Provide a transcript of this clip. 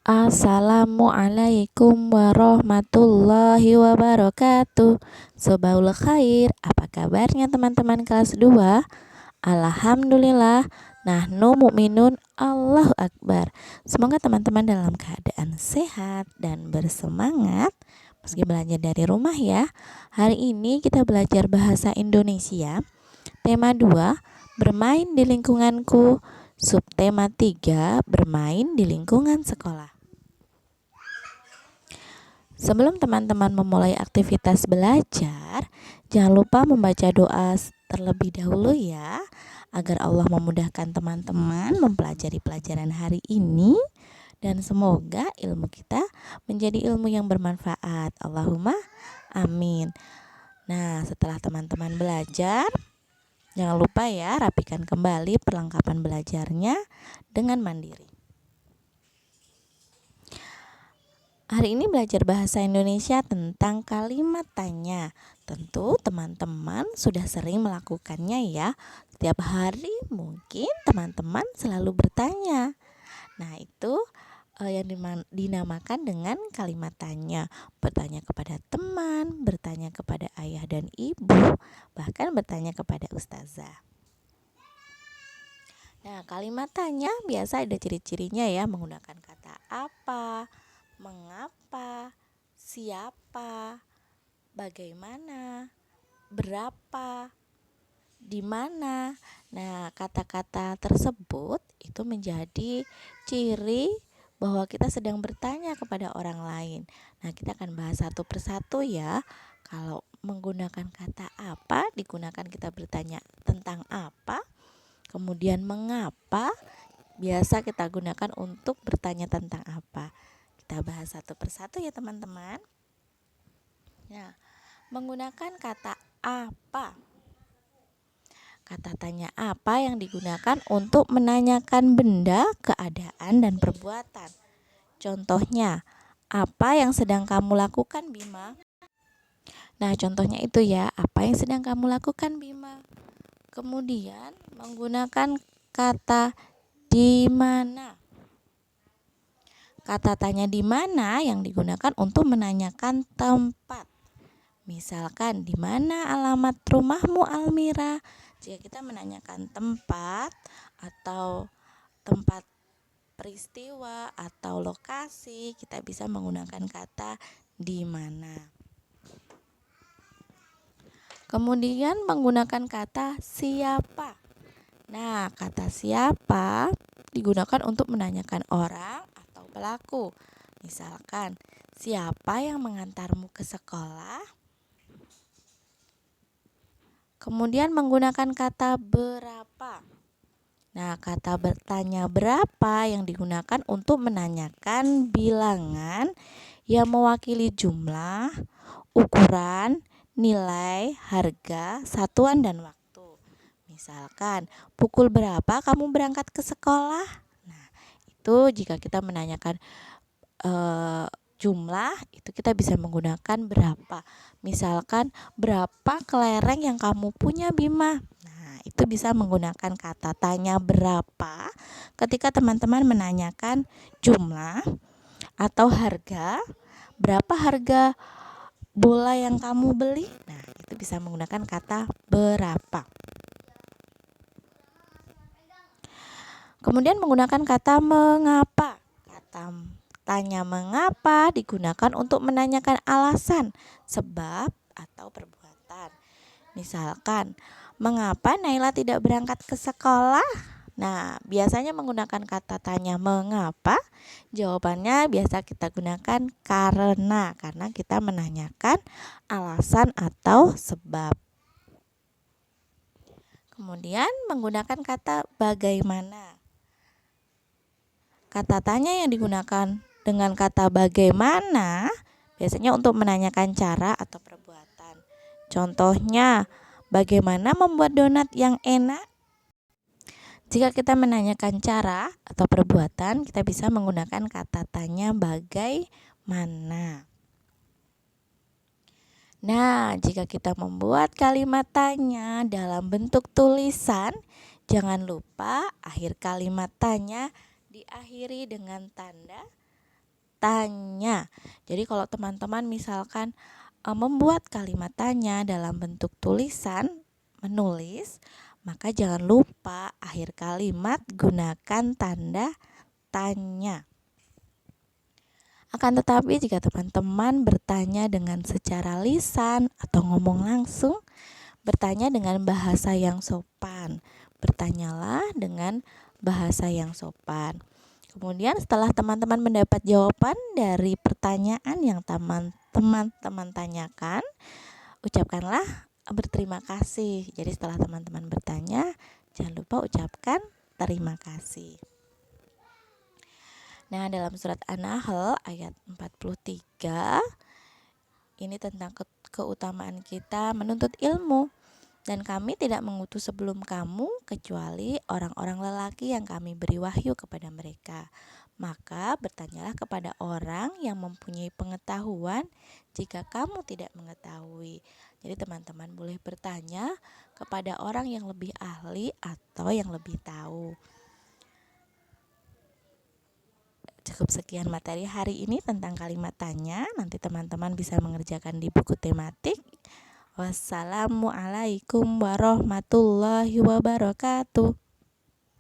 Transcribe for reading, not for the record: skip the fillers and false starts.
Assalamualaikum warahmatullahi wabarakatuh. Sobaul khair, apa kabarnya teman-teman kelas 2? Alhamdulillah, nahnu mu'minun, Allahu Akbar. Semoga teman-teman dalam keadaan sehat dan bersemangat meski belajar dari rumah ya. Hari ini kita belajar bahasa Indonesia. Tema 2, bermain di lingkunganku. Subtema 3, bermain di lingkungan sekolah. Sebelum teman-teman memulai aktivitas belajar, jangan lupa membaca doa terlebih dahulu ya, agar Allah memudahkan teman-teman mempelajari pelajaran hari ini dan semoga ilmu kita menjadi ilmu yang bermanfaat. Allahumma amin. Nah, setelah teman-teman belajar, jangan lupa ya rapikan kembali perlengkapan belajarnya dengan mandiri. Hari ini belajar bahasa Indonesia tentang kalimat tanya. Tentu teman-teman sudah sering melakukannya ya. Setiap hari mungkin teman-teman selalu bertanya. Nah, itu yang dinamakan dengan kalimat tanya. Bertanya kepada teman, bertanya kepada ayah dan ibu, bahkan bertanya kepada ustazah. Nah, kalimat tanya biasa ada ciri-cirinya ya, menggunakan kata apa, mengapa, siapa, bagaimana, berapa, di mana. Nah, kata-kata tersebut itu menjadi ciri bahwa kita sedang bertanya kepada orang lain. Nah, kita akan bahas satu persatu ya. Kalau menggunakan kata apa, digunakan kita bertanya tentang apa. Kemudian mengapa, biasa kita gunakan untuk bertanya tentang apa. Kita bahas satu persatu ya teman-teman. Nah, menggunakan kata apa. Kata tanya apa yang digunakan untuk menanyakan benda, keadaan, dan perbuatan. Contohnya, apa yang sedang kamu lakukan, Bima? Nah, contohnya itu ya, apa yang sedang kamu lakukan, Bima? Kemudian menggunakan kata di mana. Kata tanya di mana yang digunakan untuk menanyakan tempat. Misalkan, di mana alamat rumahmu, Almira? Jika kita menanyakan tempat atau tempat peristiwa atau lokasi, kita bisa menggunakan kata di mana. Kemudian menggunakan kata siapa. Nah, kata siapa digunakan untuk menanyakan orang atau pelaku. Misalkan, siapa yang mengantarmu ke sekolah? Kemudian menggunakan kata berapa. Nah, kata bertanya berapa yang digunakan untuk menanyakan bilangan yang mewakili jumlah, ukuran, nilai, harga, satuan, dan waktu. Misalkan, pukul berapa kamu berangkat ke sekolah? Nah, itu jika kita menanyakan jumlah, itu kita bisa menggunakan berapa. Misalkan, berapa kelereng yang kamu punya, Bima? Nah, itu bisa menggunakan kata tanya berapa ketika teman-teman menanyakan jumlah atau harga. Berapa harga bola yang kamu beli? Nah, itu bisa menggunakan kata berapa. Kemudian menggunakan kata mengapa. Kata tanya mengapa digunakan untuk menanyakan alasan, sebab, atau perbuatan. Misalkan, mengapa Naila tidak berangkat ke sekolah? Nah, biasanya menggunakan kata tanya mengapa. Jawabannya biasa kita gunakan karena kita menanyakan alasan atau sebab. Kemudian menggunakan kata bagaimana. Kata tanya yang digunakan dengan kata bagaimana biasanya untuk menanyakan cara atau perbuatan. Contohnya, bagaimana membuat donat yang enak? Jika kita menanyakan cara atau perbuatan, kita bisa menggunakan kata tanya bagaimana. Nah, jika kita membuat kalimat tanya dalam bentuk tulisan, jangan lupa akhir kalimat tanya diakhiri dengan tanda tanya. Jadi kalau teman-teman misalkan membuat kalimat tanya dalam bentuk tulisan, menulis, maka jangan lupa akhir kalimat gunakan tanda tanya. Akan tetapi jika teman-teman bertanya dengan secara lisan atau ngomong langsung, bertanya dengan bahasa yang sopan. Bertanyalah dengan bahasa yang sopan. Kemudian setelah teman-teman mendapat jawaban dari pertanyaan yang teman-teman tanyakan, ucapkanlah berterima kasih. Jadi setelah teman-teman bertanya, jangan lupa ucapkan terima kasih. Nah, dalam surat An-Nahl ayat 43 ini tentang keutamaan kita menuntut ilmu. Dan kami tidak mengutus sebelum kamu kecuali orang-orang lelaki yang kami beri wahyu kepada mereka. Maka bertanyalah kepada orang yang mempunyai pengetahuan jika kamu tidak mengetahui. Jadi teman-teman boleh bertanya kepada orang yang lebih ahli atau yang lebih tahu. Cukup sekian materi hari ini tentang kalimat tanya. Nanti teman-teman bisa mengerjakan di buku tematik. Wassalamualaikum warahmatullahi wabarakatuh.